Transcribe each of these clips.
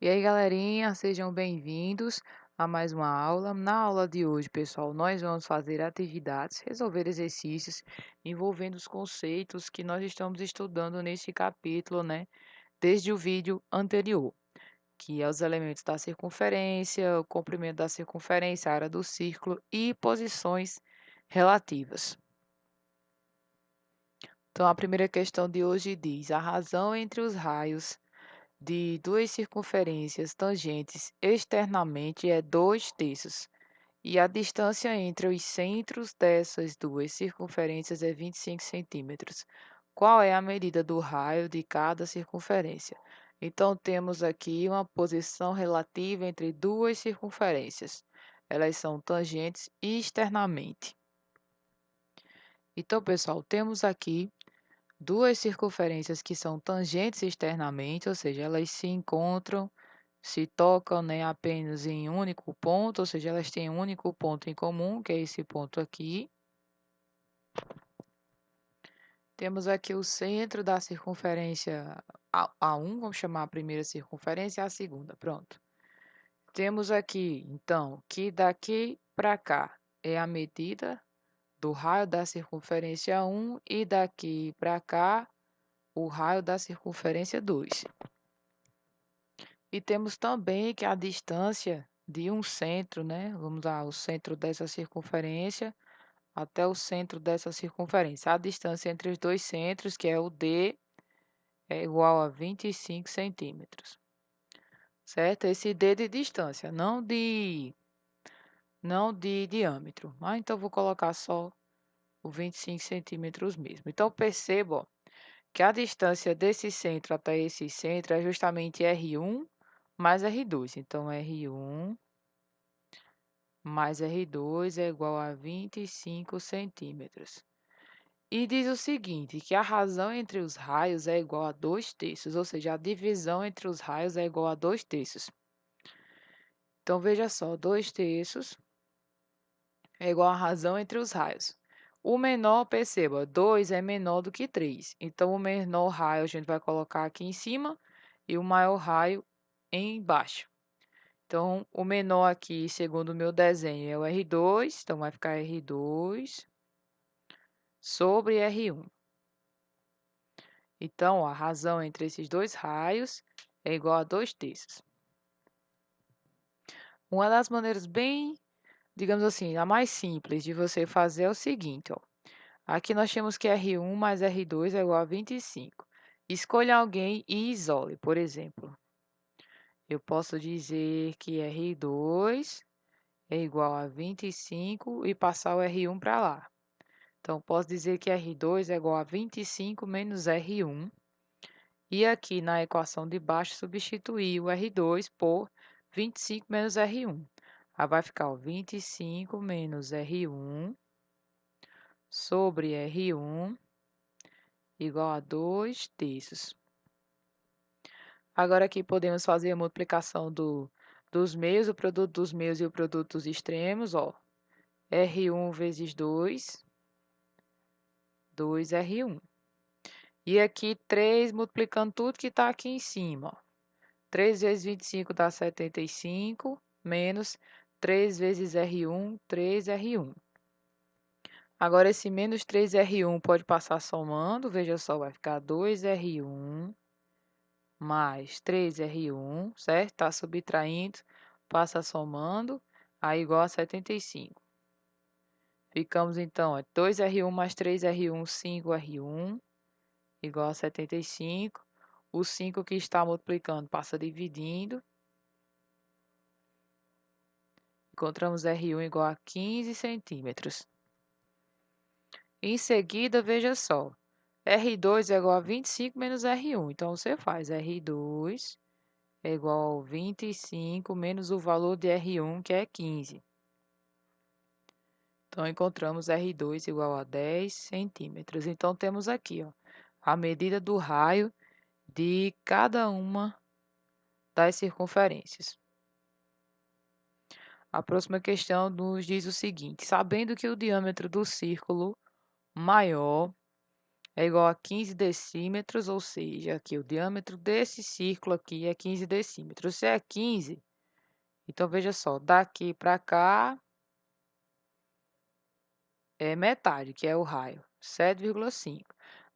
E aí, galerinha, sejam bem-vindos a mais uma aula. Na aula de hoje, pessoal, nós vamos fazer atividades, resolver exercícios envolvendo os conceitos que nós estamos estudando neste capítulo, né? Desde o vídeo anterior, que é os elementos da circunferência, o comprimento da circunferência, a área do círculo e posições relativas. Então, a primeira questão de hoje diz: a razão entre os raios de duas circunferências tangentes externamente é 2/3, e a distância entre os centros dessas duas circunferências é 25 centímetros. Qual é a medida do raio de cada circunferência? Então, temos aqui uma posição relativa entre duas circunferências. Elas são tangentes externamente. Então, pessoal, temos aqui duas circunferências que são tangentes externamente, ou seja, elas se encontram, se tocam, né, apenas em um único ponto, ou seja, elas têm um único ponto em comum, que é esse ponto aqui. Temos aqui o centro da circunferência A1, vamos chamar a primeira circunferência e a segunda, pronto. Temos aqui, então, que daqui para cá é a medida do raio da circunferência 1 e daqui para cá o raio da circunferência 2. E temos também que a distância de um centro, né? Vamos lá, o centro dessa circunferência até o centro dessa circunferência. A distância entre os dois centros, que é o D, é igual a 25 centímetros. Certo? Esse D de distância, não de diâmetro. Ah, então vou colocar só o 25 centímetros mesmo. Então perceba, ó, que a distância desse centro até esse centro é justamente R1 mais R2. Então, R1 mais R2 é igual a 25 centímetros. E diz o seguinte, que a razão entre os raios é igual a 2/3, ou seja, a divisão entre os raios é igual a 2/3. Então, veja só, 2/3 é igual a razão entre os raios. O menor, perceba, 2 é menor do que 3. Então, o menor raio a gente vai colocar aqui em cima e o maior raio embaixo. Então, o menor aqui, segundo o meu desenho, é o R2, então vai ficar R2 sobre R1. Então, a razão entre esses dois raios é igual a 2/3. Uma das maneiras bem, digamos assim, a mais simples de você fazer é o seguinte, ó. Aqui nós temos que R1 mais R2 é igual a 25. Escolha alguém e isole, por exemplo. Eu posso dizer que R2 é igual a 25 e passar o R1 para lá. Então, posso dizer que R2 é igual a 25 menos R1. E aqui na equação de baixo, substituir o R2 por 25 menos R1. Aí vai ficar o 25 menos R1 sobre R1 igual a 2/3. Agora aqui podemos fazer a multiplicação dos meios, o produto dos meios e o produto dos extremos, ó. R1 vezes 2, 2R1. E aqui 3 multiplicando tudo que está aqui em cima, ó. 3 vezes 25 dá 75, menos 3 vezes R1, 3R1. Agora, esse menos 3R1 pode passar somando, veja só, vai ficar 2R1 mais 3R1, certo? Está subtraindo, passa somando, aí igual a 75. Ficamos, então, 2R1 mais 3R1, 5R1, igual a 75. O 5 que está multiplicando passa dividindo. Encontramos R1 igual a 15 centímetros. Em seguida, veja só, R2 é igual a 25 menos R1. Então, você faz R2 é igual a 25 menos o valor de R1, que é 15. Então, encontramos R2 igual a 10 centímetros. Então, temos aqui, ó, a medida do raio de cada uma das circunferências. A próxima questão nos diz o seguinte: sabendo que o diâmetro do círculo maior é igual a 15 decímetros, ou seja, aqui o diâmetro desse círculo aqui é 15 decímetros. Se é 15, então veja só, daqui para cá é metade, que é o raio, 7,5.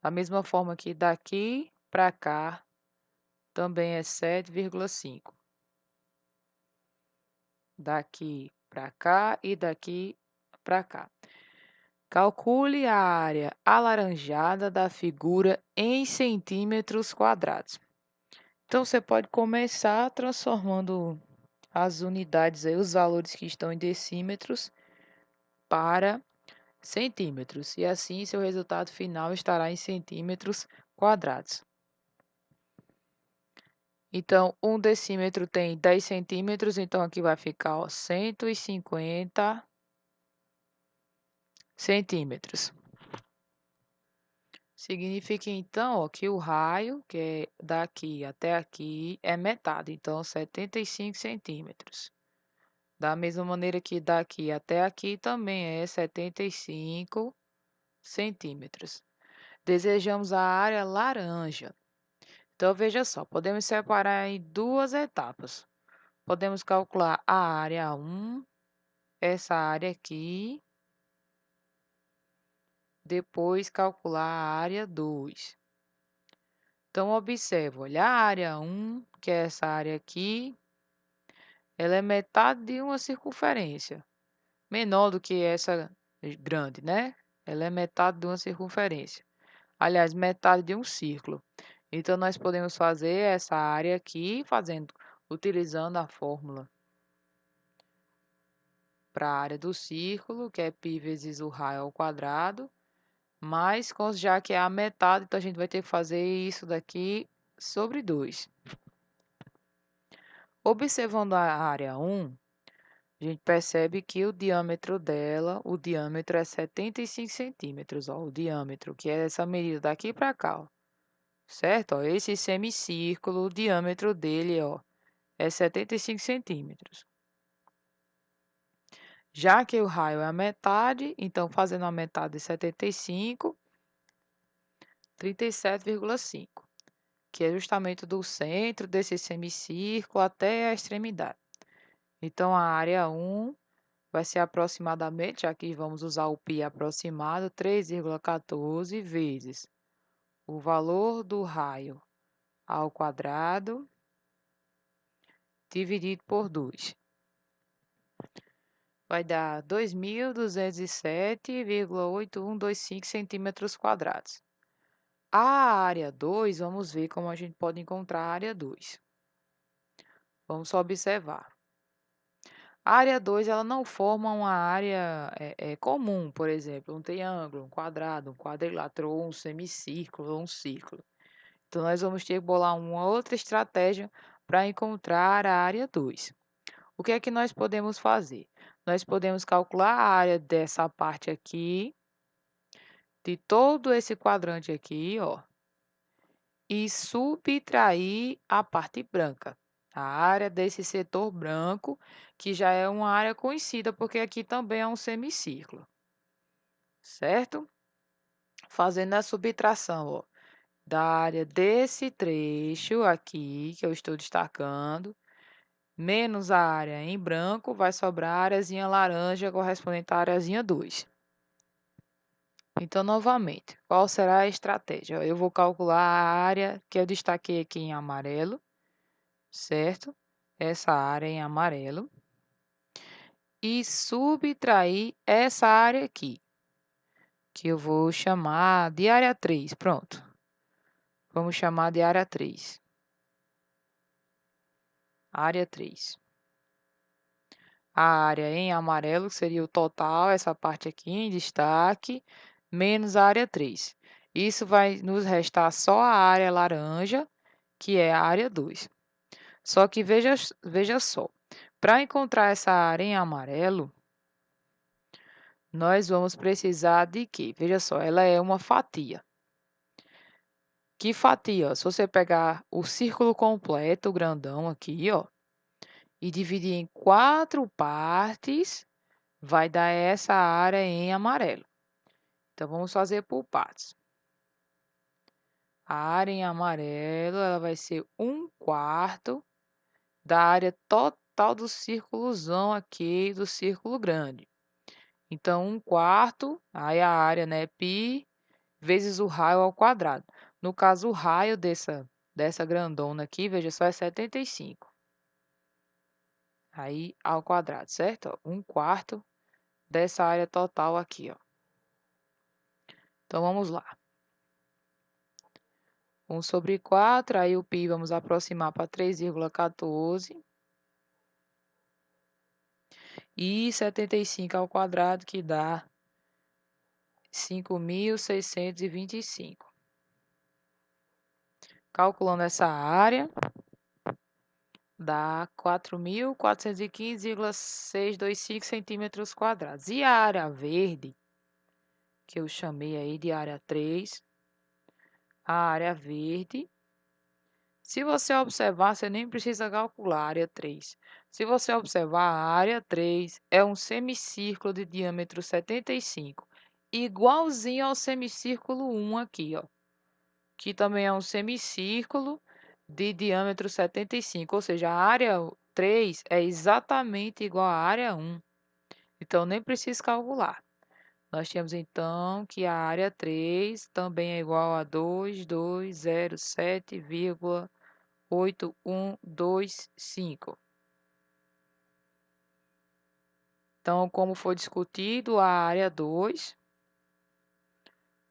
Da mesma forma que daqui para cá também é 7,5. Daqui para cá e daqui para cá. Calcule a área alaranjada da figura em centímetros quadrados. Então, você pode começar transformando as unidades, aí, os valores que estão em decímetros para centímetros. E assim, seu resultado final estará em centímetros quadrados. Então, 1 decímetro tem 10 centímetros, então aqui vai ficar, ó, 150 centímetros. Significa então, ó, que o raio, que é daqui até aqui, é metade, então 75 centímetros. Da mesma maneira que daqui até aqui também é 75 centímetros. Desejamos a área laranja. Então, veja só, podemos separar em duas etapas. Podemos calcular a área 1, essa área aqui, depois calcular a área 2. Então, observe, olha, a área 1, que é essa área aqui, ela é metade de uma circunferência, menor do que essa grande, né? Ela é metade de uma circunferência. Aliás, metade de um círculo. Então, nós podemos fazer essa área aqui, utilizando a fórmula para a área do círculo, que é π vezes o raio ao quadrado, mas já que é a metade, então a gente vai ter que fazer isso daqui sobre 2. Observando a área 1, a gente percebe que o diâmetro dela, o diâmetro é 75 centímetros, ó, o diâmetro, que é essa medida daqui para cá, ó, certo? Ó, esse semicírculo, o diâmetro dele, ó, é 75 centímetros. Já que o raio é a metade, então fazendo a metade de 75, 37,5, que é justamente do centro desse semicírculo até a extremidade. Então, a área 1 vai ser aproximadamente, aqui vamos usar o π aproximado, 3,14 vezes o valor do raio ao quadrado dividido por 2. Vai dar 2.207,8125 centímetros quadrados. A área 2, vamos ver como a gente pode encontrar a área 2. Vamos só observar. A área 2 ela não forma uma área comum, por exemplo, um triângulo, um quadrado, um quadrilátero, ou um semicírculo, ou um círculo. Então, nós vamos ter que bolar uma outra estratégia para encontrar a área 2. O que é que nós podemos fazer? Nós podemos calcular a área dessa parte aqui, de todo esse quadrante aqui, ó, e subtrair a parte branca, a área desse setor branco, que já é uma área conhecida, porque aqui também é um semicírculo, certo? Fazendo a subtração, ó, da área desse trecho aqui, que eu estou destacando, menos a área em branco, vai sobrar a areazinha laranja correspondente à areazinha 2. Então, novamente, qual será a estratégia? Eu vou calcular a área que eu destaquei aqui em amarelo, certo? Essa área em amarelo. E subtrair essa área aqui, que eu vou chamar de área 3. Pronto. Vamos chamar de área 3. Área 3. A área em amarelo seria o total, essa parte aqui em destaque, menos a área 3. Isso vai nos restar só a área laranja, que é a área 2. Só que veja só, para encontrar essa área em amarelo, nós vamos precisar de quê? Veja só, ela é uma fatia. Que fatia? Se você pegar o círculo completo, o grandão aqui, ó, e dividir em 4 partes, vai dar essa área em amarelo. Então, vamos fazer por partes. A área em amarelo, ela vai ser 1/4 da área total do círculozão aqui, do círculo grande. Então, 1/4, aí a área, né, π, vezes o raio ao quadrado. No caso, o raio dessa grandona aqui, veja só, é 75. Aí, ao quadrado, certo? Ó, 1/4 dessa área total aqui, ó. Então, vamos lá. 1/4, aí o π vamos aproximar para 3,14. E 75 ao quadrado, que dá 5.625. Calculando essa área, dá 4.415,625 centímetros quadrados. E a área verde, que eu chamei aí de área 3, a área verde, se você observar, você nem precisa calcular a área 3. Se você observar, a área 3 é um semicírculo de diâmetro 75, igualzinho ao semicírculo 1 aqui, ó, que também é um semicírculo de diâmetro 75, ou seja, a área 3 é exatamente igual à área 1. Então, nem precisa calcular. Nós temos, então, que a área 3 também é igual a 2207,8125. Então, como foi discutido, a área 2,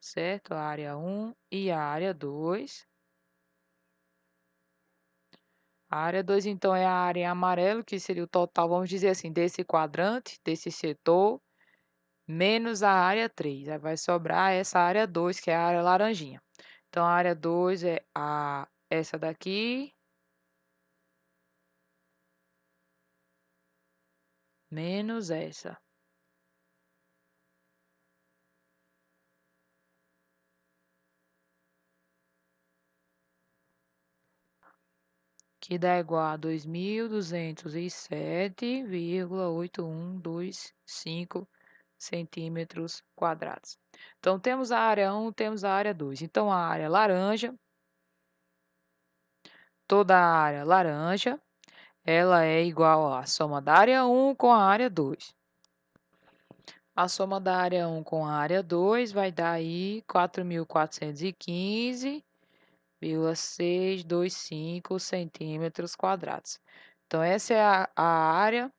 certo? A área 1 e a área 2. A área 2, então, é a área em amarelo, que seria o total, vamos dizer assim, desse quadrante, desse setor, menos a área 3. Aí vai sobrar essa área 2, que é a área laranjinha. Então, a área 2 é essa daqui, menos essa. Que dá igual a 2.207,8125 centímetros quadrados. Então, temos a área 1, temos a área 2. Então, a área laranja, toda a área laranja, ela é igual à soma da área 1 com a área 2. A soma da área 1 com a área 2 vai dar aí 4.415,625 centímetros quadrados. Então, essa é a área,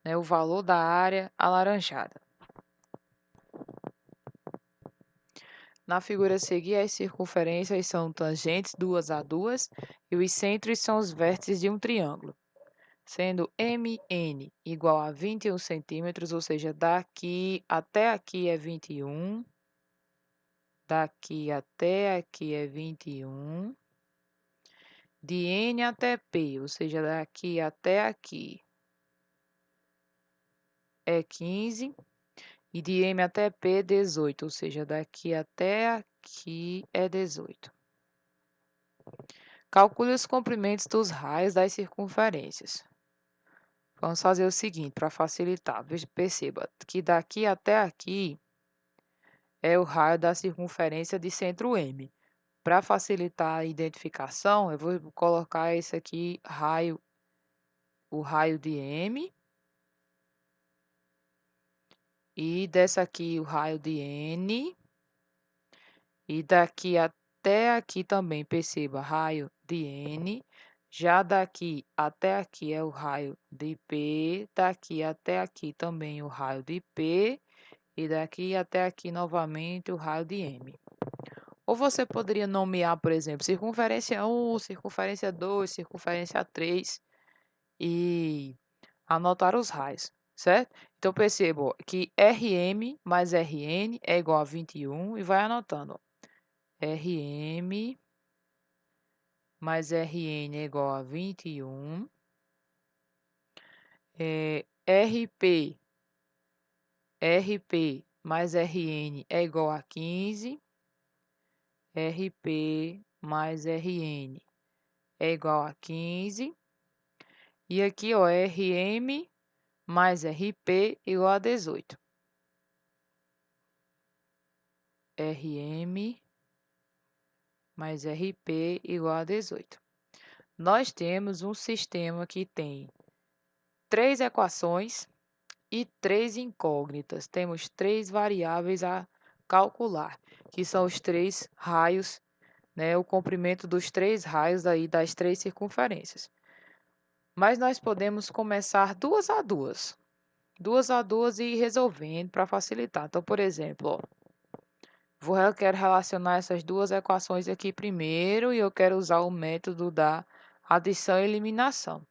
né, o valor da área alaranjada. Na figura a seguir, as circunferências são tangentes duas a duas e os centros são os vértices de um triângulo, sendo MN igual a 21 centímetros, ou seja, daqui até aqui é 21, daqui até aqui é 21, de N até P, ou seja, daqui até aqui é 15, e de M até P, 18, ou seja, daqui até aqui é 18. Calcule os comprimentos dos raios das circunferências. Vamos fazer o seguinte, para facilitar. Perceba que daqui até aqui é o raio da circunferência de centro M. Para facilitar a identificação, eu vou colocar esse aqui, o raio de M, e dessa aqui o raio de N, e daqui até aqui também, perceba, raio de N. Já daqui até aqui é o raio de P, daqui até aqui também o raio de P, e daqui até aqui novamente o raio de M. Ou você poderia nomear, por exemplo, circunferência 1, circunferência 2, circunferência 3 e anotar os raios, certo? Então, percebo que RM mais RN é igual a 21 e vai anotando. RM mais RN é igual a 21. RP mais RN é igual a 15. RP mais RN é igual a 15. E aqui, ó, RM mais RP igual a 18. RM mais RP igual a 18. Nós temos um sistema que tem 3 equações e 3 incógnitas. Temos 3 variáveis a calcular, que são os 3 raios, né, o comprimento dos 3 raios aí das 3 circunferências. Mas nós podemos começar duas a duas e ir resolvendo para facilitar. Então, por exemplo, ó, eu quero relacionar essas duas equações aqui primeiro e eu quero usar o método da adição e eliminação.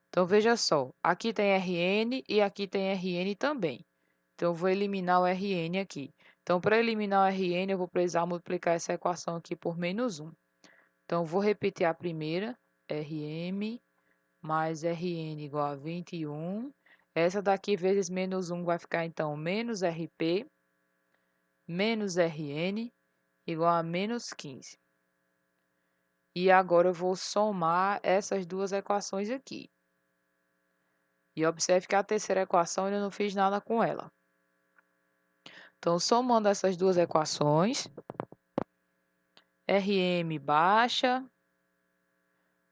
Então, veja só, aqui tem Rn e aqui tem Rn também. Então, eu vou eliminar o Rn aqui. Então, para eliminar o Rn, eu vou precisar multiplicar essa equação aqui por menos 1. Então, eu vou repetir a primeira, Rm mais Rn igual a 21. Essa daqui vezes menos 1 vai ficar, então, menos Rp menos Rn igual a menos 15. E agora eu vou somar essas duas equações aqui. E observe que a terceira equação eu não fiz nada com ela. Então, somando essas duas equações, Rm baixa,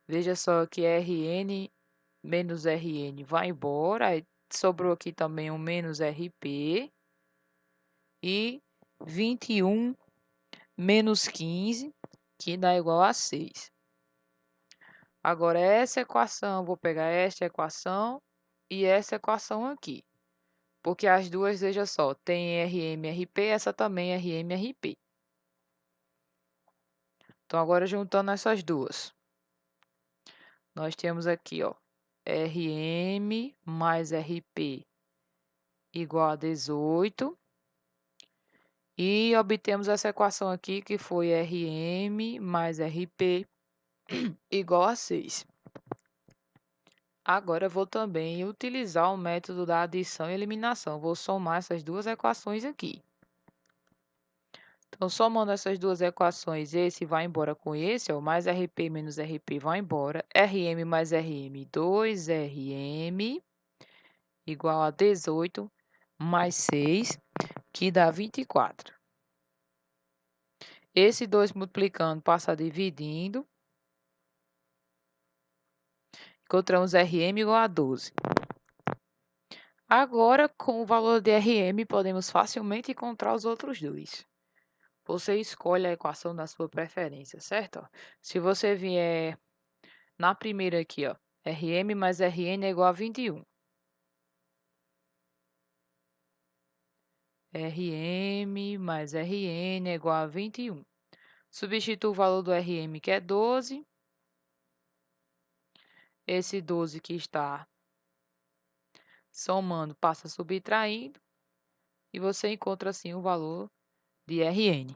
veja só que Rn menos Rn vai embora, aí sobrou aqui também um menos Rp, e 21 menos 15, que dá igual a 6. Agora, essa equação, vou pegar esta equação e essa equação aqui. Porque as duas, veja só, tem RMRP, essa também é RMRP. Então, agora juntando essas duas, nós temos aqui, ó, RM mais RP igual a 18. E obtemos essa equação aqui, que foi RM mais RP igual a 6. Agora, eu vou também utilizar o método da adição e eliminação. Vou somar essas duas equações aqui. Então, somando essas duas equações, esse vai embora com esse, ó, mais RP menos RP vai embora. RM mais RM, 2RM, igual a 18, mais 6, que dá 24. Esse 2 multiplicando passa dividindo. Encontramos RM igual a 12. Agora, com o valor de RM, podemos facilmente encontrar os outros dois. Você escolhe a equação da sua preferência, certo? Se você vier na primeira aqui, ó, RM mais Rn é igual a 21. Rm mais Rn é igual a 21. Substitua o valor do Rm, que é 12. Esse 12 que está somando passa subtraindo. E você encontra, assim, o valor de Rn.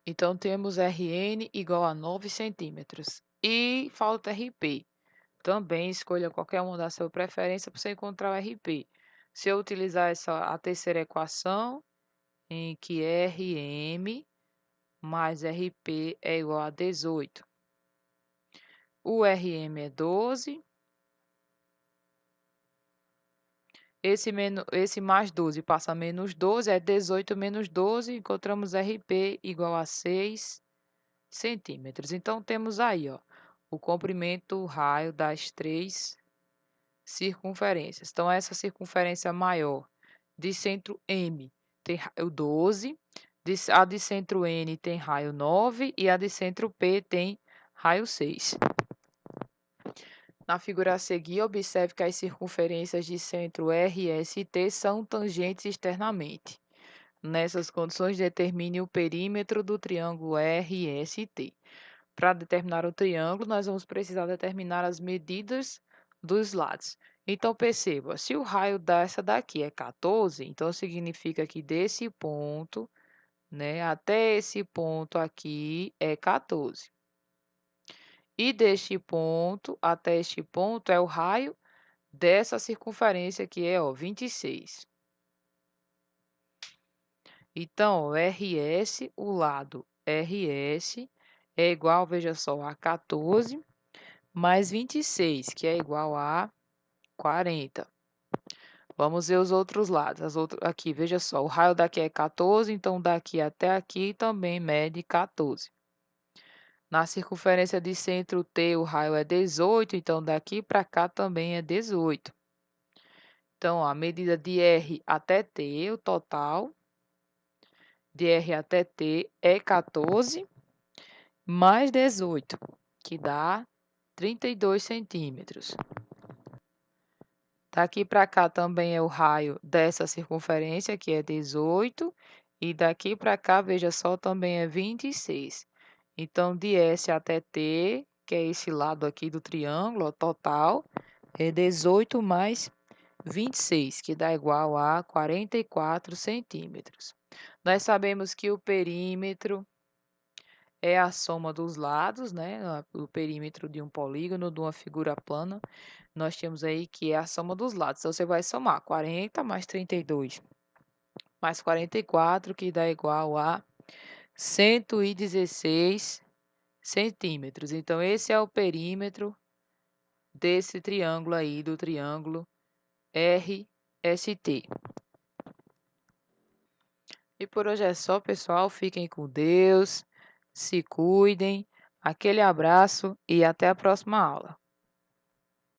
Então, temos Rn igual a 9 centímetros. E falta Rp. Também escolha qualquer uma da sua preferência para você encontrar o RP. Se eu utilizar a terceira equação, em que RM mais RP é igual a 18. O RM é 12. Esse mais 12 passa a menos 12, é 18 menos 12, encontramos RP igual a 6 centímetros. Então, temos aí, ó, o comprimento raio das 3 circunferências. Então, essa circunferência maior de centro M tem raio 12, a de centro N tem raio 9 e a de centro P tem raio 6. Na figura a seguir, observe que as circunferências de centro R, S e T são tangentes externamente. Nessas condições, determine o perímetro do triângulo RST. Para determinar o triângulo, nós vamos precisar determinar as medidas dos lados. Então, perceba, se o raio dessa daqui é 14, então significa que desse ponto, né, até esse ponto aqui é 14. E deste ponto até este ponto é o raio dessa circunferência que é, ó, 26. Então, RS, o lado RS é igual, veja só, a 14 mais 26, que é igual a 40. Vamos ver os outros lados, aqui, veja só, o raio daqui é 14, então daqui até aqui também mede 14. Na circunferência de centro T, o raio é 18, então daqui para cá também é 18. Então, ó, a medida de R até T, o total de R até T é 14 mais 18, que dá 32 centímetros. Daqui para cá também é o raio dessa circunferência, que é 18, e daqui para cá, veja só, também é 26. Então, de S até T, que é esse lado aqui do triângulo, ó, total, é 18 mais 26, que dá igual a 44 centímetros. Nós sabemos que o perímetro é a soma dos lados, né? O perímetro de um polígono, de uma figura plana. Nós temos aí que é a soma dos lados. Então, você vai somar 40 mais 32 mais 44, que dá igual a 116 centímetros. Então, esse é o perímetro desse triângulo aí, do triângulo RST. E por hoje é só, pessoal. Fiquem com Deus, se cuidem. Aquele abraço e até a próxima aula.